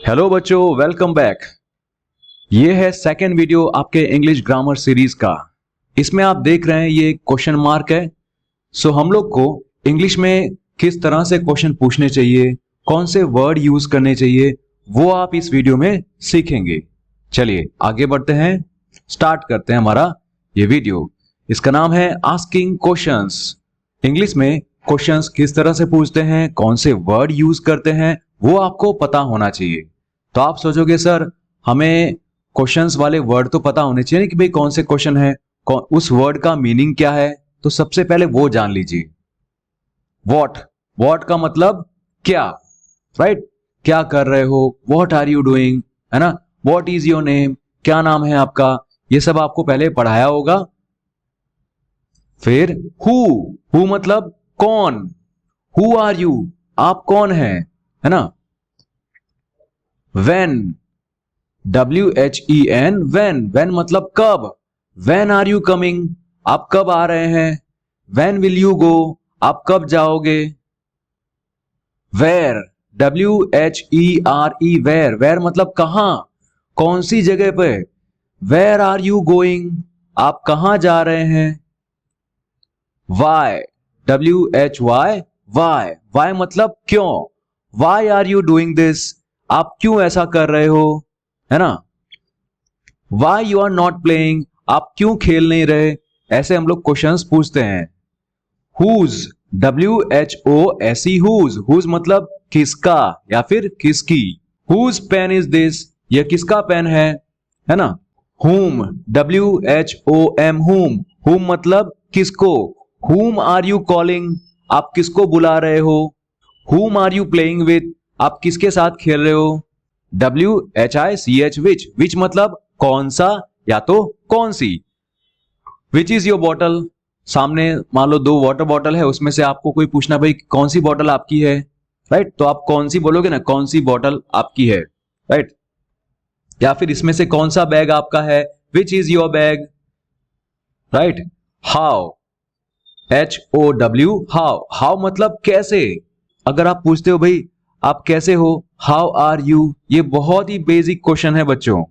Hello बच्चों, welcome back. ये है सेकंड वीडियो आपके इंग्लिश ग्रामर सीरीज का। इसमें आप देख रहे हैं ये क्वेश्चन मार्क है। सो हम लोग को इंग्लिश में किस तरह से क्वेश्चन पूछने चाहिए, कौन से वर्ड यूज करने चाहिए, वो आप इस वीडियो में सीखेंगे। चलिए आगे बढ़ते हैं, स्टार्ट करते हैं हमारा ये वीडियो। इसका नाम है आस्किंग क्वेश्चंस। इंग्लिश में क्वेश्चंस किस तरह से पूछते हैं, कौन से वर्ड यूज करते हैं, वो आपको पता होना चाहिए। तो आप सोचोगे सर हमें क्वेश्चंस वाले वर्ड तो पता होने चाहिए कि भाई कौन से क्वेश्चन है, उस वर्ड का मीनिंग क्या है। तो सबसे पहले वो जान लीजिए। वॉट का मतलब क्या, राइट? क्या कर रहे हो, वॉट आर यू डूइंग, है ना। वॉट इज योर नेम, क्या नाम है आपका, ये सब आपको पहले पढ़ाया होगा। फिर हु मतलब कौन, हु आर यू, आप कौन है ना। When, WHEN, when मतलब कब। When are you coming, आप कब आ रहे हैं। When will you go, आप कब जाओगे। Where, WHERE, where मतलब कहां, कौन सी जगह पे। Where are you going, आप कहां जा रहे हैं। Why, why मतलब क्यों। Why are you doing this, आप क्यों ऐसा कर रहे हो, है ना। Why you are not playing, आप क्यों खेल नहीं रहे। ऐसे हम लोग क्वेश्चंस पूछते हैं। Whose, WHOSE, whose मतलब किसका या फिर किसकी। Whose pen is this, यह किसका पेन है ना। Whom, WHOM, whom मतलब किसको। Whom are you calling, आप किसको बुला रहे हो। Whom are you playing with, आप किसके साथ खेल रहे हो। WHICH, which मतलब कौन सा या तो कौन सी। Which is your bottle, सामने मान लो दो वाटर बॉटल है, उसमें से आपको कोई पूछना भाई कौन सी बॉटल आपकी है, राइट। तो आप कौन सी बोलोगे ना, कौन सी बॉटल आपकी है, राइट। या फिर इसमें से कौन सा बैग आपका है, Which is your bag, right. How, HOW, how मतलब कैसे। अगर आप पूछते हो भाई आप कैसे हो, हाउ आर यू, ये बहुत ही बेसिक क्वेश्चन है बच्चों।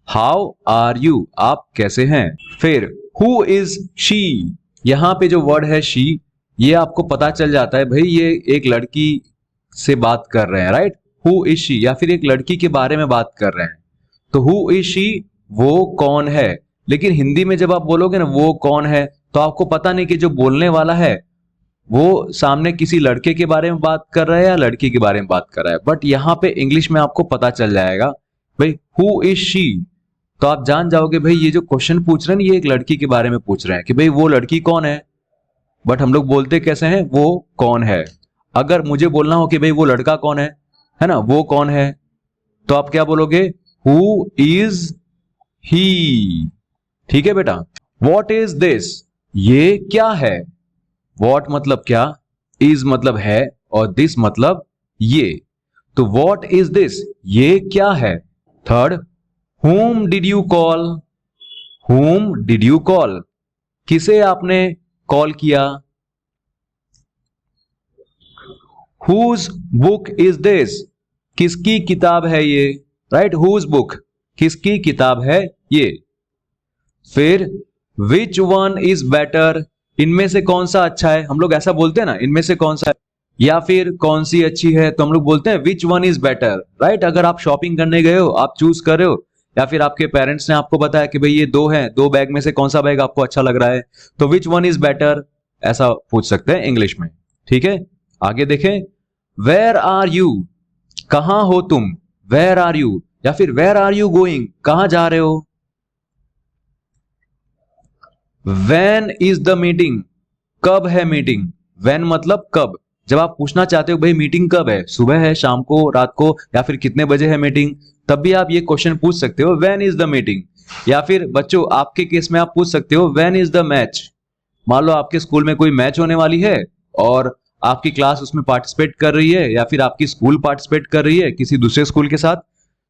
हाउ आर यू, आप कैसे हैं। फिर हु इज शी, यहां पे जो वर्ड है शी, ये आपको पता चल जाता है भाई ये एक लड़की से बात कर रहे हैं, राइट। हु इज शी, या फिर एक लड़की के बारे में बात कर रहे हैं। तो हु इज शी, वो कौन है। लेकिन हिंदी में जब आप बोलोगे ना वो कौन है, तो आपको पता नहीं कि जो बोलने वाला है वो सामने किसी लड़के के बारे में बात कर रहा है या लड़की के बारे में बात कर रहा है। बट यहां पे इंग्लिश में आपको पता चल जाएगा भाई हु इज शी। तो आप जान जाओगे भाई ये जो क्वेश्चन पूछ रहे हैं ये एक लड़की के बारे में पूछ रहे हैं कि भाई वो लड़की कौन है। बट हम लोग बोलते कैसे हैं, वो कौन है। अगर मुझे बोलना हो कि भाई वो लड़का कौन है ना, वो कौन है, तो आप क्या बोलोगे, हु इज ही। ठीक है बेटा। वॉट इज दिस, ये क्या है। वॉट मतलब क्या, इज मतलब है, और दिस मतलब ये। तो वॉट इज दिस, ये क्या है। Third, whom did you call, whom did you call, किसे आपने कॉल किया। whose book is this, किसकी किताब है ये, राइट। whose book, किसकी किताब है ये। फिर which one is better, इनमें से कौन सा अच्छा है। हम लोग ऐसा बोलते हैं ना, इनमें से कौन सा है, या फिर कौन सी अच्छी है, तो हम लोग बोलते हैं which one is better, right. अगर आप शॉपिंग करने गए हो, आप चूज कर रहे हो, या फिर आपके पेरेंट्स ने आपको बताया कि भाई ये दो हैं, दो बैग में से कौन सा बैग आपको अच्छा लग रहा है, तो which one is better, ऐसा पूछ सकते हैं इंग्लिश में। ठीक है, आगे देखें। वेयर आर यू, कहां हो तुम। वेयर आर यू, या फिर वेयर आर यू गोइंग, कहां जा रहे हो। When is the meeting, कब है मीटिंग। When मतलब कब। जब आप पूछना चाहते हो भाई मीटिंग कब है, सुबह है, शाम को, रात को, या फिर कितने बजे है मीटिंग, तब भी आप ये क्वेश्चन पूछ सकते हो When is the meeting। या फिर बच्चों आपके केस में आप पूछ सकते हो When is the match। मान लो आपके स्कूल में कोई मैच होने वाली है और आपकी क्लास उसमें पार्टिसिपेट कर रही है, या फिर आपकी स्कूल पार्टिसिपेट कर रही है किसी दूसरे स्कूल के साथ,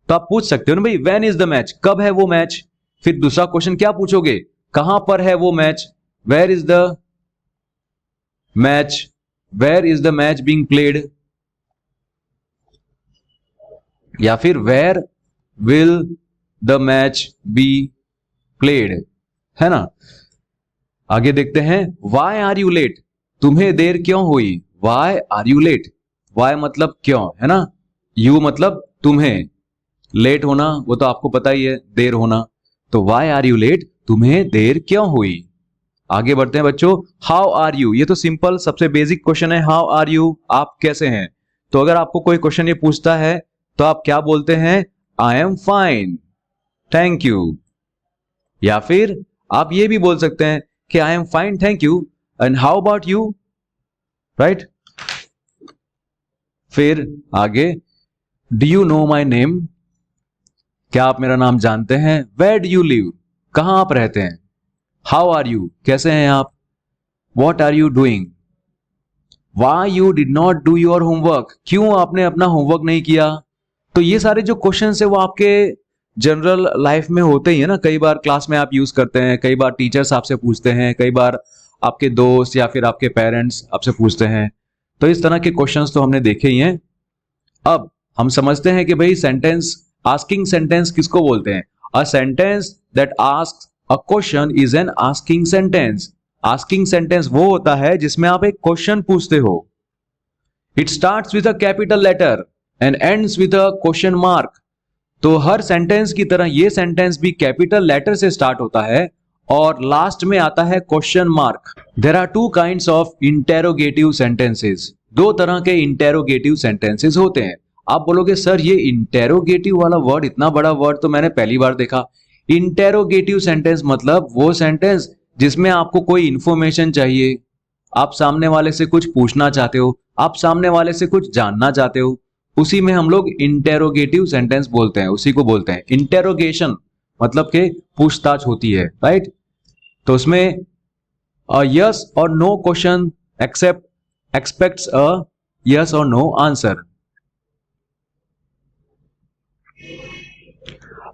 तो आप पूछ सकते हो ना भाई When is the match, कब है वो मैच। फिर दूसरा क्वेश्चन क्या पूछोगे, कहां पर है वो match. Where is the match, where is the match being played. या फिर where will the match be played, है ना। आगे देखते हैं, वाई आर यू लेट, तुम्हें देर क्यों हुई। Why are you late, why मतलब क्यों, है ना। यू मतलब तुम्हें, लेट होना वो तो आपको पता ही है, देर होना। तो वाई आर यू लेट, तुम्हें देर क्यों हुई। आगे बढ़ते हैं बच्चों, हाउ आर यू, ये तो सिंपल सबसे बेसिक क्वेश्चन है, हाउ आर यू, आप कैसे हैं। तो अगर आपको कोई क्वेश्चन ये पूछता है तो आप क्या बोलते हैं, I am fine, thank you. या फिर आप ये भी बोल सकते हैं कि I am fine thank you and how about you, right. फिर आगे, do you know my name, क्या आप मेरा नाम जानते हैं। वेयर डू यू लिव, कहां आप रहते हैं। हाउ आर यू, कैसे हैं आप। What are you doing, why you did not do your homework, क्यों आपने अपना होमवर्क नहीं किया। तो ये सारे जो क्वेश्चन है वो आपके जनरल लाइफ में होते ही है ना, कई बार क्लास में आप यूज करते हैं, कई बार टीचर्स आपसे पूछते हैं, कई बार आपके दोस्त या फिर आपके पेरेंट्स आपसे पूछते हैं। तो इस तरह के क्वेश्चंस तो हमने देखे ही हैं। अब हम समझते हैं कि भाई सेंटेंस, आस्किंग सेंटेंस किसको बोलते हैं। A sentence that asks a question is an asking sentence. Asking sentence वो होता है जिसमें आप एक क्वेश्चन पूछते हो। It starts with a capital letter and ends with a question mark. तो हर सेंटेंस की तरह ये सेंटेंस भी कैपिटल लेटर से स्टार्ट होता है और लास्ट में आता है question mark. There are two kinds of interrogative sentences, दो तरह के इंटेरोगेटिव सेंटेंसेस होते हैं। आप बोलोगे सर ये इंटेरोगेटिव वाला वर्ड, इतना बड़ा वर्ड तो मैंने पहली बार देखा। इंटेरोगेटिव सेंटेंस मतलब वो सेंटेंस जिसमें आपको कोई इंफॉर्मेशन चाहिए, आप सामने वाले से कुछ पूछना चाहते हो, आप सामने वाले से कुछ जानना चाहते हो, उसी में हम लोग इंटेरोगेटिव सेंटेंस बोलते हैं, उसी को बोलते हैं इंटेरोगेशन, मतलब के पूछताछ होती है, राइट। तो उसमें यस और नो क्वेश्चन एक्सपेक्ट्स अ यस और नो आंसर।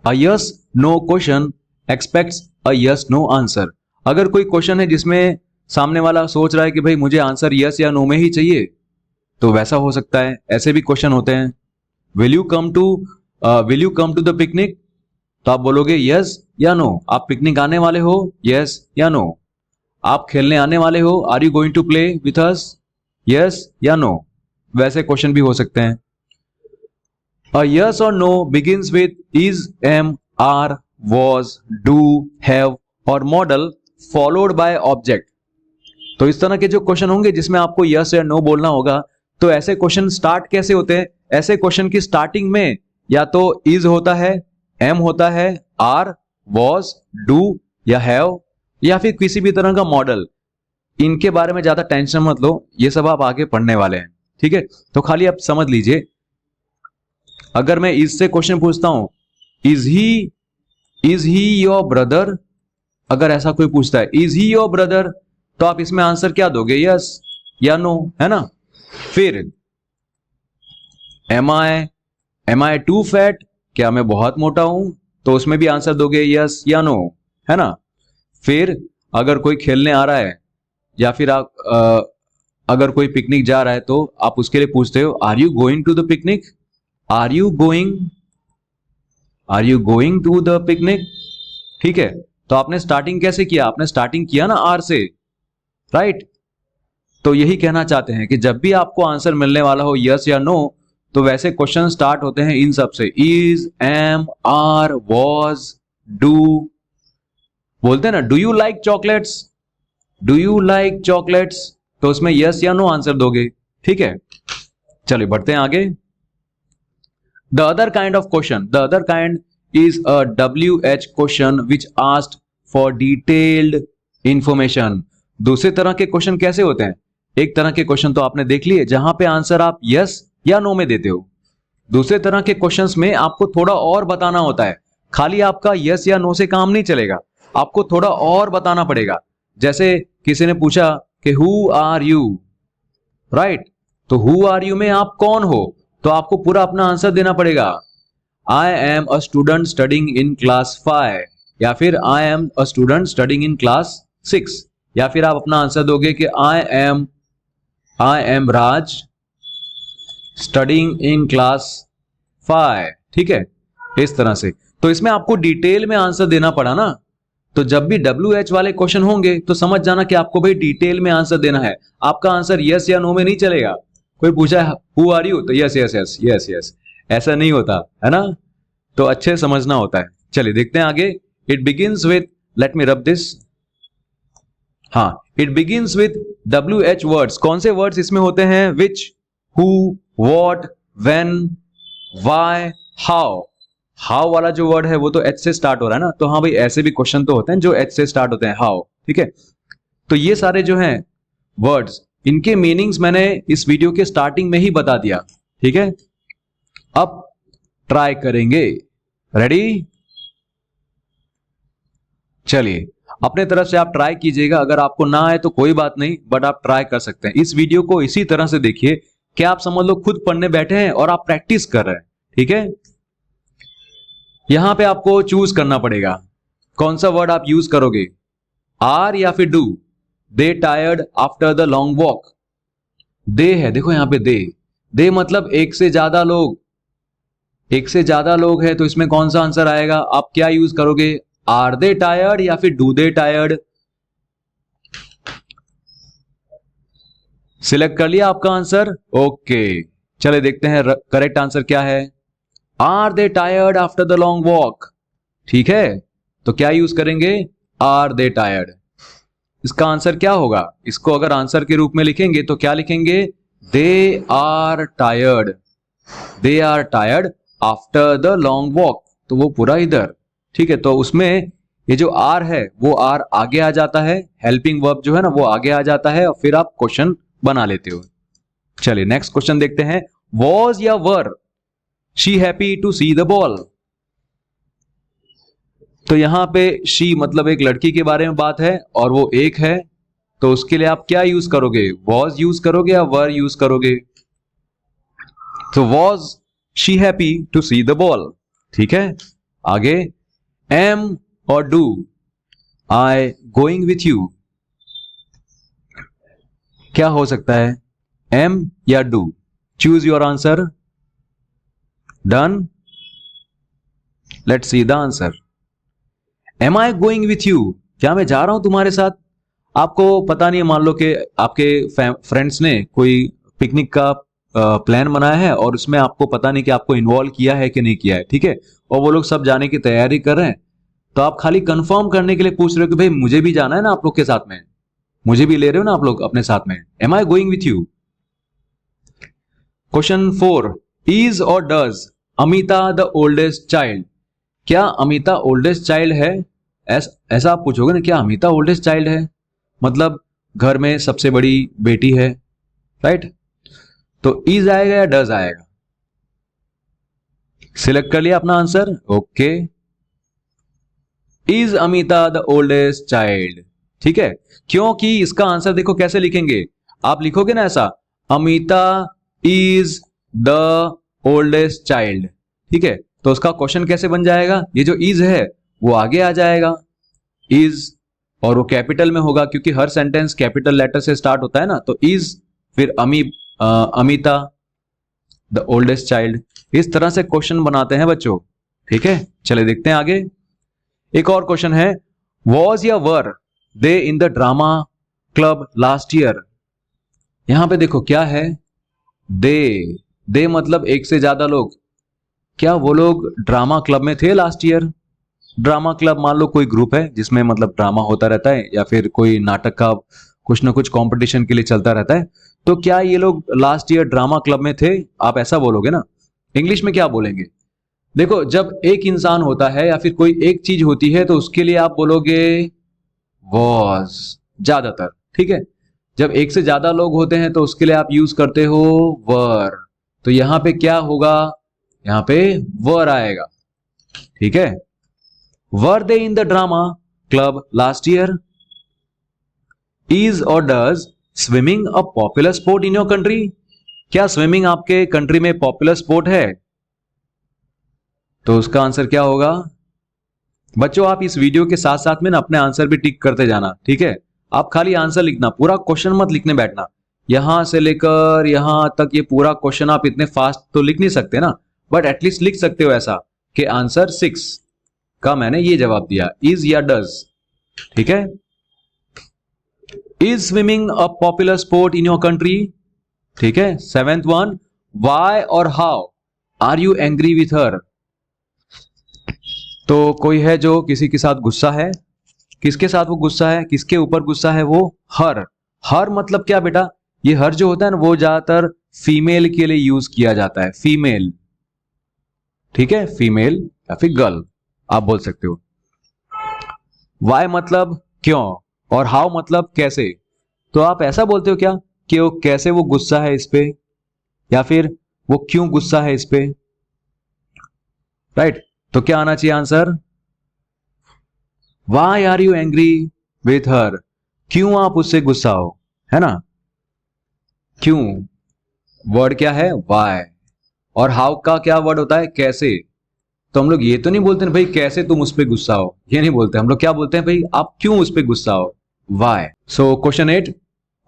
अ यस नो क्वेश्चन एक्सपेक्ट्स अ यस नो आंसर। अगर कोई क्वेश्चन है जिसमें सामने वाला सोच रहा है कि भाई मुझे आंसर यस या नो में ही चाहिए, तो वैसा हो सकता है। ऐसे भी क्वेश्चन होते हैं, will you come to the picnic, तो आप बोलोगे यस या नो। आप पिकनिक आने वाले हो, यस या नो। आप खेलने आने वाले हो, are you going to play with us, yes या नो। वैसे क्वेश्चन भी हो सकते हैं। A yes or no begins with is, am, are, was, do, have और model followed by object। तो इस तरह के जो क्वेश्चन होंगे जिसमें आपको यस या नो बोलना होगा, तो ऐसे क्वेश्चन स्टार्ट कैसे होते हैं। ऐसे क्वेश्चन की स्टार्टिंग में या तो is होता है, am होता है, are, was, do या have या फिर किसी भी तरह का मॉडल। इनके बारे में ज्यादा टेंशन मत लो, ये सब आप आगे पढ़ने वाले हैं, ठीक है। तो खाली आप समझ लीजिए, अगर मैं इससे क्वेश्चन पूछता हूं, इज ही योर ब्रदर, अगर ऐसा कोई पूछता है इज ही योर ब्रदर, तो आप इसमें आंसर क्या दोगे, यस या नो, है ना। फिर एम आई टू फैट, क्या मैं बहुत मोटा हूं, तो उसमें भी आंसर दोगे यस या नो, है ना। फिर अगर कोई खेलने आ रहा है या फिर आप अगर कोई पिकनिक जा रहा है तो आप उसके लिए पूछते हो are you going to the picnic, are you going to the picnic, ठीक है। तो आपने स्टार्टिंग कैसे किया, आपने स्टार्टिंग किया ना आर से, राइट। तो यही कहना चाहते हैं कि जब भी आपको आंसर मिलने वाला हो यस या नो, तो वैसे क्वेश्चन स्टार्ट होते हैं इन सब से, is, am, are, was, do. बोलते हैं ना do you like chocolates, do you like chocolates, तो उसमें यस या नो आंसर दोगे, ठीक है। चलिए बढ़ते हैं आगे। The other kind of question, the other kind is a WH question which asked for detailed information। दूसरे तरह के क्वेश्चन कैसे होते हैं, एक तरह के क्वेश्चन तो आपने देख लिए जहां पे आंसर आप यस या नो में देते हो। दूसरे तरह के क्वेश्चंस में आपको थोड़ा और बताना होता है, खाली आपका यस या नो से काम नहीं चलेगा, आपको थोड़ा और बताना पड़ेगा। जैसे किसी ने पूछा कि हु आर यू, राइट, तो हु आर यू में आप कौन हो, तो आपको पूरा अपना आंसर देना पड़ेगा। I am a student studying in class 5 या फिर I am a student studying in class 6, या फिर आप अपना आंसर दोगे कि I am Raj studying in class 5। ठीक है, इस तरह से। तो इसमें आपको डिटेल में आंसर देना पड़ा ना, तो जब भी WH वाले क्वेश्चन होंगे तो समझ जाना कि आपको भाई डिटेल में आंसर देना है। आपका आंसर यस या नो में नहीं चलेगा। कोई पूछा है हु आर यू, तो yes yes yes yes yes, ऐसा नहीं होता है ना, तो अच्छे समझना होता है। चलिए देखते हैं आगे। It begins with, let me rub this, हाँ, it begins with WH words. कौन से वर्ड्स इसमें होते हैं? Which, who, what, when, why, how. How वाला जो वर्ड है वो तो H से स्टार्ट हो रहा है ना, तो हाँ भाई ऐसे भी क्वेश्चन तो होते हैं जो H से स्टार्ट होते हैं, हाउ, ठीक है। तो ये सारे जो हैं वर्ड्स, इनके मीनिंग्स मैंने इस वीडियो के स्टार्टिंग में ही बता दिया, ठीक है। अब ट्राई करेंगे, रेडी? चलिए अपने तरफ से आप ट्राई कीजिएगा, अगर आपको ना आए तो कोई बात नहीं, बट आप ट्राई कर सकते हैं। इस वीडियो को इसी तरह से देखिए कि आप समझ लो खुद पढ़ने बैठे हैं और आप प्रैक्टिस कर रहे हैं, ठीक है। यहां पे आपको चूज करना पड़ेगा कौन सा वर्ड आप यूज करोगे, आर या फिर do. They tired after the long walk. They है, देखो यहां पे दे, दे मतलब एक से ज्यादा लोग, एक से ज्यादा लोग है, तो इसमें कौन सा आंसर आएगा? आप क्या यूज करोगे, आर दे टायर्ड या फिर डू दे टायर्ड? सिलेक्ट कर लिया आपका आंसर? ओके, चले देखते हैं करेक्ट आंसर क्या है। Are they tired after the long walk, ठीक है। तो क्या यूज करेंगे, आर दे टायर्ड। इसका आंसर क्या होगा? इसको अगर आंसर के रूप में लिखेंगे तो क्या लिखेंगे, they are tired, they are tired after the long walk. तो वो पूरा इधर, ठीक है। तो उसमें ये जो आर है वो आर आगे आ जाता है, हेल्पिंग वर्ब जो है ना वो आगे आ जाता है, और फिर आप क्वेश्चन बना लेते हो। चलिए नेक्स्ट क्वेश्चन देखते हैं। वॉज या were she happy to see the ball? तो यहां पे शी मतलब एक लड़की के बारे में बात है और वो एक है, तो उसके लिए आप क्या यूज करोगे, वॉज यूज करोगे या वर यूज करोगे? तो was she happy to see the ball, ठीक है। आगे एम और do, I going with you, क्या हो सकता है, एम या do? Choose your answer. Done, let's see the answer. Am I going with you, क्या मैं जा रहा हूं तुम्हारे साथ? आपको पता नहीं है, मान लो कि आपके फ्रेंड्स ने कोई पिकनिक का प्लान बनाया है और उसमें आपको पता नहीं कि आपको इन्वॉल्व किया है कि नहीं किया है, ठीक है। और वो लोग सब जाने की तैयारी कर रहे हैं, तो आप खाली कंफर्म करने के लिए पूछ रहे हो कि भाई मुझे भी जाना है ना आप लोग के साथ में, मुझे भी ले रहे हो ना आप लोग अपने साथ में। Am I going with you. Question 4, is और does Amita the oldest child? क्या अमिता ओल्डेस्ट चाइल्ड है? ऐसा आप पूछोगे ना, क्या अमिता ओल्डेस्ट चाइल्ड है, मतलब घर में सबसे बड़ी बेटी है, राइट। तो इज आएगा या डज आएगा? सिलेक्ट कर लिया अपना answer, okay. Is Amita the oldest child, ठीक है। क्योंकि इसका आंसर देखो कैसे लिखेंगे, आप लिखोगे ना ऐसा, Amita is the oldest child, ठीक है। तो उसका क्वेश्चन कैसे बन जाएगा, ये जो इज है वो आगे आ जाएगा, इज, और वो कैपिटल में होगा क्योंकि हर सेंटेंस कैपिटल लेटर से स्टार्ट होता है ना। तो इज, फिर अमिता द ओल्डेस्ट चाइल्ड। इस तरह से क्वेश्चन बनाते हैं बच्चों, ठीक है। चले देखते हैं आगे। एक और क्वेश्चन है, वॉज या were they in the drama club last year? यहां पे देखो क्या है, दे, दे मतलब एक से ज्यादा लोग, क्या वो लोग ड्रामा क्लब में थे लास्ट ईयर? ड्रामा क्लब मान लो कोई ग्रुप है जिसमें मतलब ड्रामा होता रहता है, या फिर कोई नाटक का कुछ ना कुछ कंपटीशन के लिए चलता रहता है, तो क्या ये लोग लास्ट ईयर ड्रामा क्लब में थे? आप ऐसा बोलोगे ना। इंग्लिश में क्या बोलेंगे, देखो जब एक इंसान होता है या फिर कोई एक चीज होती है तो उसके लिए आप बोलोगे वॉज ज्यादातर, ठीक है। जब एक से ज्यादा लोग होते हैं तो उसके लिए आप यूज करते हो वर। तो यहां पे क्या होगा, यहां पे वर आएगा, ठीक है। Were they in the drama club last year? Is और does swimming a popular sport in your country? क्या स्विमिंग आपके कंट्री में पॉपुलर स्पोर्ट है? तो उसका आंसर क्या होगा? बच्चों आप इस वीडियो के साथ साथ में ना अपने आंसर भी टिक करते जाना, ठीक है। आप खाली आंसर लिखना, पूरा क्वेश्चन मत लिखने बैठना। यहां से लेकर यहां तक ये पूरा क्वेश्चन आप इतने फास्ट तो लिख नहीं सकते ना, बट एटलीस्ट लिख सकते हो ऐसा कि आंसर 6 का मैंने ये जवाब दिया, इज या डज। ठीक है। Is swimming a popular sport in your country. ठीक है। 7th वन, वाई और how are you angry with her. तो कोई है जो किसी के साथ गुस्सा है, किसके साथ वो गुस्सा है, किसके ऊपर गुस्सा है, वो हर। हर मतलब क्या बेटा, ये हर जो होता है ना वो ज्यादातर फीमेल के लिए यूज किया जाता है, फीमेल। ठीक है, फीमेल या फिर गर्ल आप बोल सकते हो। वाई मतलब क्यों और हाउ मतलब कैसे। तो आप ऐसा बोलते हो क्या कि वो कैसे वो गुस्सा है इस पे, या फिर वो क्यों गुस्सा है इस पे। राइट। तो क्या आना चाहिए answer, why are you angry with her, क्यों आप उससे गुस्सा हो, है ना। क्यों वर्ड क्या है, वाई। और हाउ का क्या वर्ड होता है, कैसे। तो हम लोग ये तो नहीं बोलते ना भाई कैसे तुम उस पर गुस्सा हो, ये नहीं बोलते हम लोग, क्या बोलते हैं भाई आप क्यों उस पर गुस्सा हो, वाई। सो क्वेश्चन 8,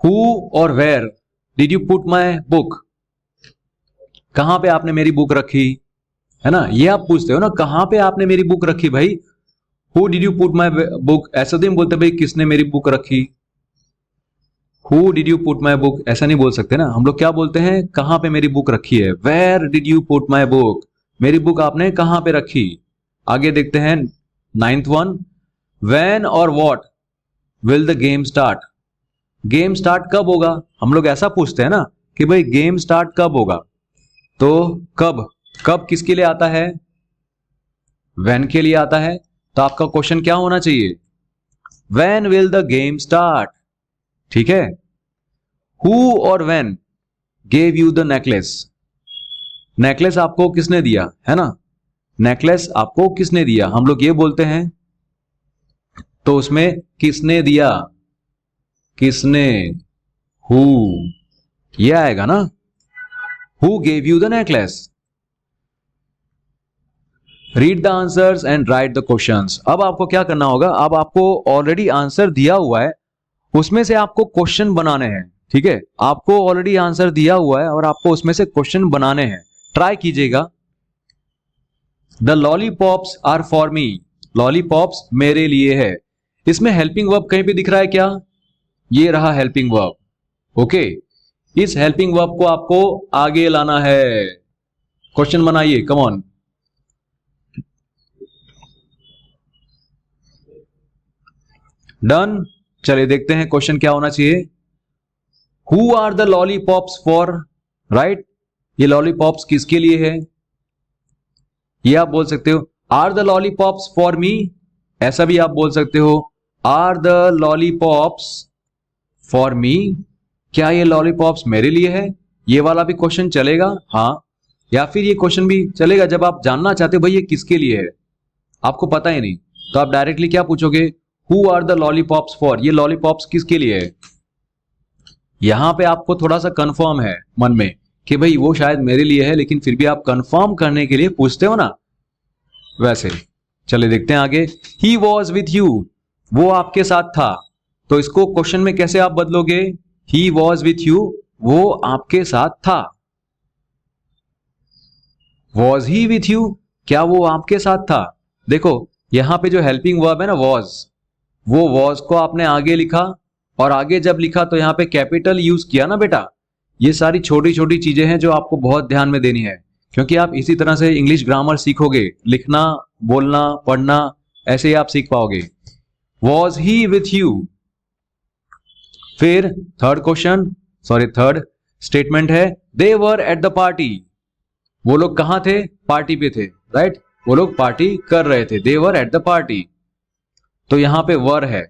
हु और where did you put my book. कहां पे आपने मेरी बुक रखी, है ना, ये आप पूछते हो ना, कहां पे आपने मेरी बुक रखी भाई। Who did you put my book, ऐसा तो नहीं बोलते भाई किसने मेरी बुक रखी। Who did you put my book ऐसा नहीं बोल सकते ना, हम लोग क्या बोलते हैं, कहां पे मेरी बुक रखी है, where did you put my book, मेरी बुक आपने कहां पे रखी। आगे देखते हैं 9th वन, व्हेन और what will the game start. Game start कब होगा, हम लोग ऐसा पूछते हैं ना कि भाई गेम स्टार्ट कब होगा। तो कब, कब किसके लिए आता है, व्हेन के लिए आता है। तो आपका क्वेश्चन क्या होना चाहिए, when will the game start. ठीक है। हु और when gave you the necklace, necklace आपको किसने दिया, है ना, नेकलेस आपको किसने दिया, हम लोग ये बोलते हैं। तो उसमें किसने दिया, किसने, हु, ये आएगा ना, who gave you the necklace. Read the answers and right the questions. अब आपको क्या करना होगा, अब आपको ऑलरेडी आंसर दिया हुआ है, उसमें से आपको क्वेश्चन बनाने हैं। ठीक है, आपको ऑलरेडी आंसर दिया हुआ है और आपको उसमें से क्वेश्चन बनाने हैं, ट्राई कीजिएगा। The lollipops are for me, lollipops मेरे लिए है। इसमें हेल्पिंग वर्ब कहीं पे दिख रहा है क्या, ये रहा हेल्पिंग वर्ब। ओके, इस हेल्पिंग वर्ब को आपको आगे लाना है, क्वेश्चन बनाइए, कम ऑन। डन। चलिए देखते हैं क्वेश्चन क्या होना चाहिए। Who are the lollipops for, right, ये लॉलीपॉप्स किसके लिए है, ये आप बोल सकते हो। Are the lollipops for me, ऐसा भी आप बोल सकते हो, are the lollipops for me, क्या ये लॉलीपॉप्स मेरे लिए है, ये वाला भी क्वेश्चन चलेगा। हाँ, या फिर ये क्वेश्चन भी चलेगा जब आप जानना चाहते हो भाई ये किसके लिए है, आपको पता ही नहीं, तो आप डायरेक्टली क्या पूछोगे, who are the lollipops for, ये लॉलीपॉप्स किसके लिए है। यहां पे आपको थोड़ा सा कंफर्म है मन में कि भाई वो शायद मेरे लिए है, लेकिन फिर भी आप कंफर्म करने के लिए पूछते हो ना, वैसे। चलिए देखते हैं आगे। ही वॉज विथ यू, वो आपके साथ था, तो इसको क्वेश्चन में कैसे आप बदलोगे, ही वॉज विथ यू, वो आपके साथ था। वॉज ही विथ यू, क्या वो आपके साथ था। देखो यहां पे जो हेल्पिंग वर्ब है ना वॉज, वो वॉज को आपने आगे लिखा, और आगे जब लिखा तो यहां पे कैपिटल यूज किया ना बेटा। ये सारी छोटी छोटी चीजें हैं जो आपको बहुत ध्यान में देनी है, क्योंकि आप इसी तरह से इंग्लिश ग्रामर सीखोगे, लिखना, बोलना, पढ़ना, ऐसे ही आप सीख पाओगे। Was he with you. फिर थर्ड स्टेटमेंट है, दे वर एट द पार्टी, वो लोग कहां थे, पार्टी पे थे, राइट, वो लोग पार्टी कर रहे थे, दे वर एट द पार्टी। तो यहां पे वर है,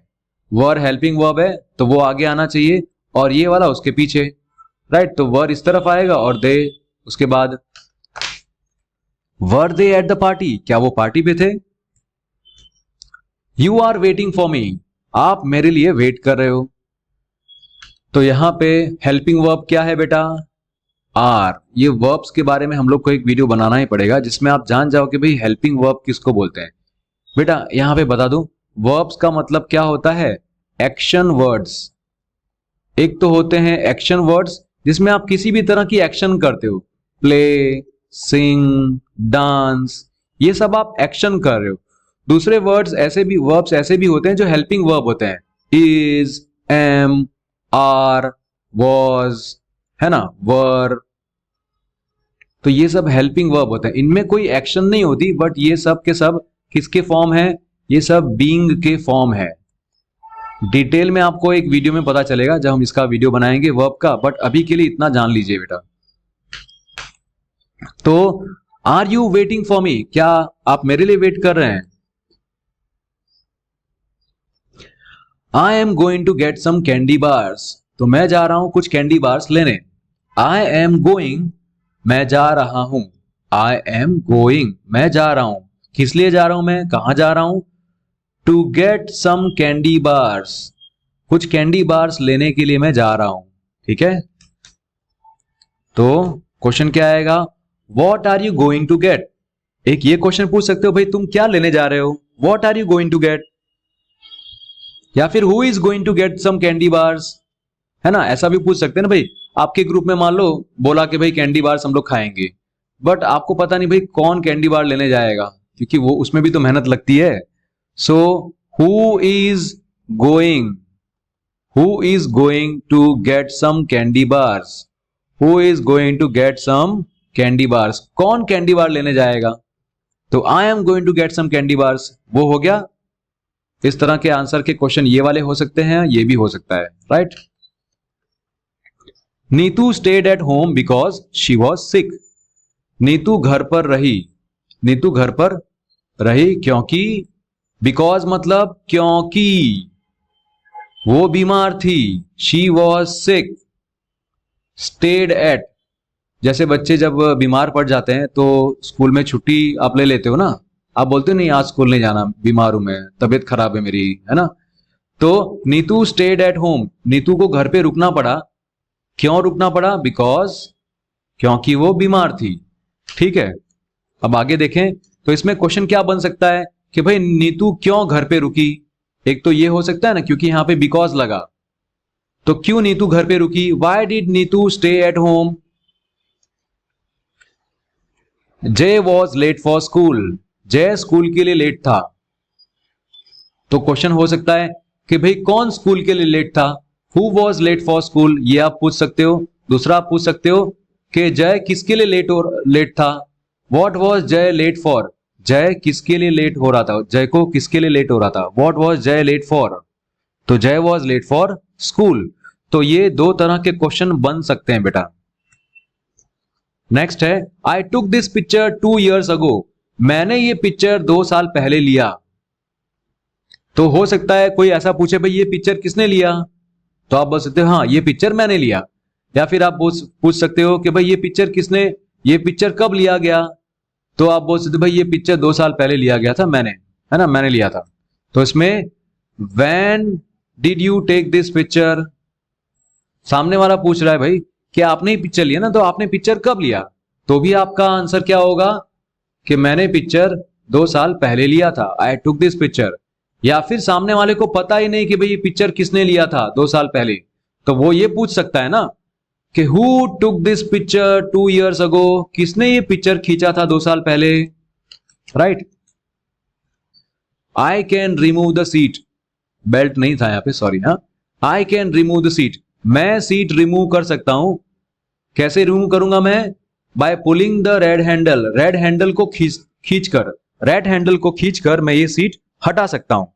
वर हेल्पिंग वर्ब है, तो वो आगे आना चाहिए, और ये वाला उसके पीछे, राइट। तो वर इस तरफ आएगा और दे उसके बाद। Were they at the party, क्या वो पार्टी पे थे। You are waiting for me, आप मेरे लिए वेट कर रहे हो। तो यहां पे हेल्पिंग वर्ब क्या है बेटा, आर। ये वर्ब्स के बारे में हम लोग को एक वीडियो बनाना ही पड़ेगा जिसमें आप जान जाओ कि भाई हेल्पिंग वर्ब किसको बोलते हैं। बेटा यहां पे बता दूं, वर्ब्स का मतलब क्या होता है, एक्शन वर्ड्स। एक तो होते हैं एक्शन वर्ड्स जिसमें आप किसी भी तरह की एक्शन करते हो, प्ले, सिंग, डांस, ये सब आप एक्शन कर रहे हो। दूसरे वर्ब्स ऐसे भी होते हैं जो हेल्पिंग वर्ब होते हैं, इज, एम, आर, वॉज, है ना, वर। तो ये सब हेल्पिंग वर्ब होते हैं, इनमें कोई एक्शन नहीं होती, बट ये सब के सब किसके फॉर्म है, ये सब बीइंग के फॉर्म है। डिटेल में आपको एक वीडियो में पता चलेगा जब हम इसका वीडियो बनाएंगे वर्ब का, बट अभी के लिए इतना जान लीजिए बेटा। तो are you waiting for me, क्या आप मेरे लिए वेट कर रहे हैं? I am going to get some candy bars, तो मैं जा रहा हूं कुछ कैंडी बार्स लेने। आई एम गोइंग, मैं जा रहा हूं। आई एम गोइंग, मैं जा रहा हूं। किस लिए जा रहा हूं, मैं कहां जा रहा हूं? To get some candy bars, कुछ कैंडी बार्स लेने के लिए मैं जा रहा हूं। ठीक है, तो क्वेश्चन क्या आएगा? What are you going to get. एक ये क्वेश्चन पूछ सकते हो, भाई तुम क्या लेने जा रहे हो, what are you going to get. या फिर who is going to get some candy bars, है ना, ऐसा भी पूछ सकते हैं ना। भाई आपके ग्रुप में मान लो बोला कि भाई कैंडी बार्स हम लोग खाएंगे, बट आपको पता नहीं भाई कौन कैंडी बार लेने जाएगा, क्योंकि वो उसमें भी तो मेहनत लगती है। So who is going to get some candy bars, who is going to get some candy bars, कौन कैंडी बार लेने जाएगा? तो I am going to get some candy bars, वो हो गया। इस तरह के आंसर के क्वेश्चन ये वाले हो सकते हैं, ये भी हो सकता है, right. Neetu stayed at home because she was sick, Neetu घर पर रही, नीतू घर पर रही क्योंकि, बिकॉज मतलब क्योंकि वो बीमार थी, she was sick. Stayed at, जैसे बच्चे जब बीमार पड़ जाते हैं तो स्कूल में छुट्टी आप ले लेते हो ना, आप बोलते हो नहीं आज स्कूल नहीं जाना, बीमार हूं मैं, तबीयत खराब है मेरी, है ना। तो Neetu stayed at home, Neetu को घर पे रुकना पड़ा। क्यों रुकना पड़ा? बिकॉज, क्योंकि वो बीमार थी। ठीक है, अब आगे देखें तो इसमें क्वेश्चन क्या बन सकता है कि भाई नीतू क्यों घर पे रुकी। एक तो ये हो सकता है ना, क्योंकि यहां पे बिकॉज लगा, तो क्यों नीतू घर पे रुकी, why did Neetu stay at home. जय वॉज लेट फॉर स्कूल, जय स्कूल के लिए लेट था। तो क्वेश्चन हो सकता है कि भाई कौन स्कूल के लिए लेट था, who was late for school, ये आप पूछ सकते हो। दूसरा आप पूछ सकते हो कि जय किसके लिए लेट था, वॉट वॉज जय लेट फॉर, जय किसके लिए लेट हो रहा था, जय को किसके लिए लेट हो रहा था, वॉट वॉज जय लेट फॉर, तो जय वॉज लेट फॉर स्कूल। तो ये दो तरह के क्वेश्चन बन सकते हैं बेटा। नेक्स्ट है, आई टुक दिस पिक्चर 2 years अगो, मैंने ये पिक्चर 2 साल पहले लिया। तो हो सकता है कोई ऐसा पूछे भाई ये पिक्चर किसने लिया, तो आप बोल सकते हो हाँ ये पिक्चर मैंने लिया। या फिर आप पूछ सकते हो कि भाई ये पिक्चर कब लिया गया, तो आप बोल सकते हो भाई ये पिक्चर 2 साल पहले लिया गया था मैंने, है ना, मैंने लिया था। तो इसमें when did you take this picture, सामने वाला पूछ रहा है भाई कि आपने ही पिक्चर लिया ना, तो आपने पिक्चर कब लिया, तो भी आपका आंसर क्या होगा कि मैंने पिक्चर 2 साल पहले लिया था, आई टुक दिस पिक्चर। या फिर सामने वाले को पता ही नहीं कि भाई ये पिक्चर किसने लिया था 2 साल पहले, तो वो ये पूछ सकता है ना कि who took this picture 2 years ago, किसने ये पिक्चर खींचा था 2 साल पहले, right. I can remove the seat, belt नहीं था यहां पे, सॉरी। हाँ, I can remove the seat, मैं सीट रिमूव कर सकता हूं। कैसे रिमूव करूंगा मैं? By pulling the red handle, red handle को खींचकर मैं ये सीट हटा सकता हूं।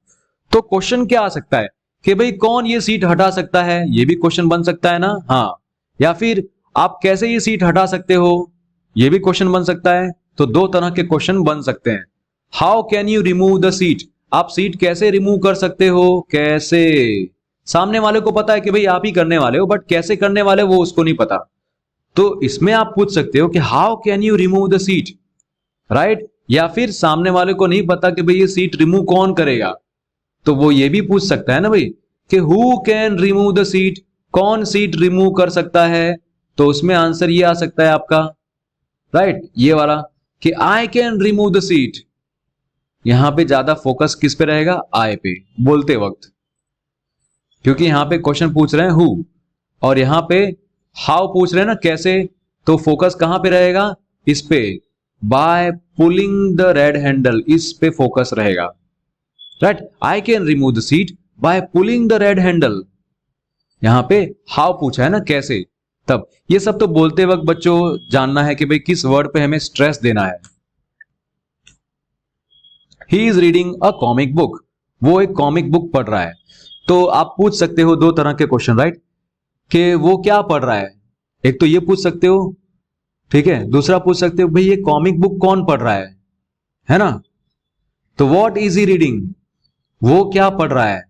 तो क्वेश्चन क्या आ सकता है कि भाई कौन ये सीट हटा सकता है, ये भी क्वेश्चन बन सकता है ना। हाँ, या फिर आप कैसे ये सीट हटा सकते हो, ये भी क्वेश्चन बन सकता है। तो दो तरह के क्वेश्चन बन सकते हैं। How can you remove the seat, आप सीट कैसे रिमूव कर सकते हो, कैसे, सामने वाले को पता है कि भाई आप ही करने वाले हो, बट कैसे करने वाले वो उसको नहीं पता। तो इसमें आप पूछ सकते हो कि how can you remove the seat, right. या फिर सामने वाले को नहीं पता कि भाई ये सीट रिमूव कौन करेगा, तो वो ये भी पूछ सकता है ना भाई कि who can remove the seat, कौन सीट रिमूव कर सकता है। तो उसमें आंसर ये आ सकता है आपका, राइट, ये वाला कि आई कैन रिमूव द सीट। यहां पे ज्यादा फोकस किस पे रहेगा, आई पे, बोलते वक्त, क्योंकि यहां पे क्वेश्चन पूछ रहे हैं हु, और यहां पे हाउ पूछ रहे हैं ना, कैसे, तो फोकस कहां पे रहेगा, इस पे, by pulling the red handle, इस पे फोकस रहेगा, right. I can remove the seat by pulling the red handle, यहां पे हाउ पूछा है ना, कैसे, तब ये सब तो बोलते वक्त बच्चों जानना है कि भाई किस वर्ड पे हमें स्ट्रेस देना है। He is reading a comic book, वो एक कॉमिक बुक पढ़ रहा है। तो आप पूछ सकते हो दो तरह के क्वेश्चन, राइट, कि वो क्या पढ़ रहा है। एक तो ये पूछ सकते हो, ठीक है, दूसरा पूछ सकते हो भाई ये कॉमिक बुक कौन पढ़ रहा है ना। तो व्हाट इज ही रीडिंग, वो क्या पढ़ रहा है।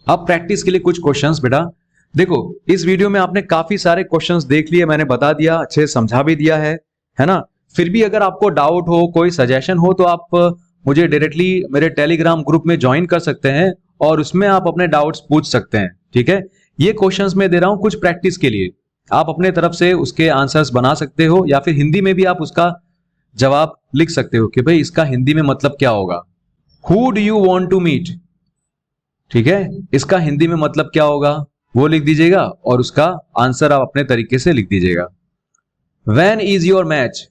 अब प्रैक्टिस के लिए कुछ क्वेश्चंस बेटा देखो, इस वीडियो में आपने काफी सारे क्वेश्चंस देख लिए, मैंने बता दिया, अच्छे समझा भी दिया है ना। फिर भी अगर आपको डाउट हो, कोई सजेशन हो, तो आप मुझे डायरेक्टली मेरे टेलीग्राम ग्रुप में ज्वाइन कर सकते हैं और उसमें आप अपने डाउट्स पूछ सकते हैं, ठीक है। ये क्वेश्चंस मैं दे रहा हूं कुछ प्रैक्टिस के लिए, आप अपने तरफ से उसके आंसर्स बना सकते हो, या फिर हिंदी में भी आप उसका जवाब लिख सकते हो कि भाई इसका हिंदी में मतलब क्या होगा। Who do you want to meet, ठीक है, इसका हिंदी में मतलब क्या होगा वो लिख दीजिएगा और उसका आंसर आप अपने तरीके से लिख दीजिएगा। When is your match,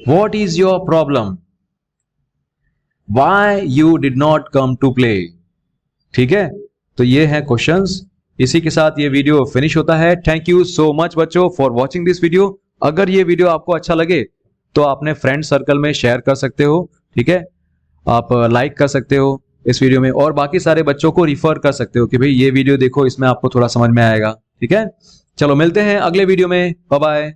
what is your problem, why you did not come to play, ठीक है। तो ये है क्वेश्चंस। इसी के साथ ये वीडियो फिनिश होता है। थैंक यू सो मच बच्चों फॉर वॉचिंग दिस वीडियो। अगर ये वीडियो आपको अच्छा लगे तो अपने फ्रेंड सर्कल में शेयर कर सकते हो, ठीक है, आप लाइक कर सकते हो इस वीडियो में, और बाकी सारे बच्चों को रिफर कर सकते हो कि भाई ये वीडियो देखो, इसमें आपको थोड़ा समझ में आएगा, ठीक है। चलो मिलते हैं अगले वीडियो में, बाय बाय।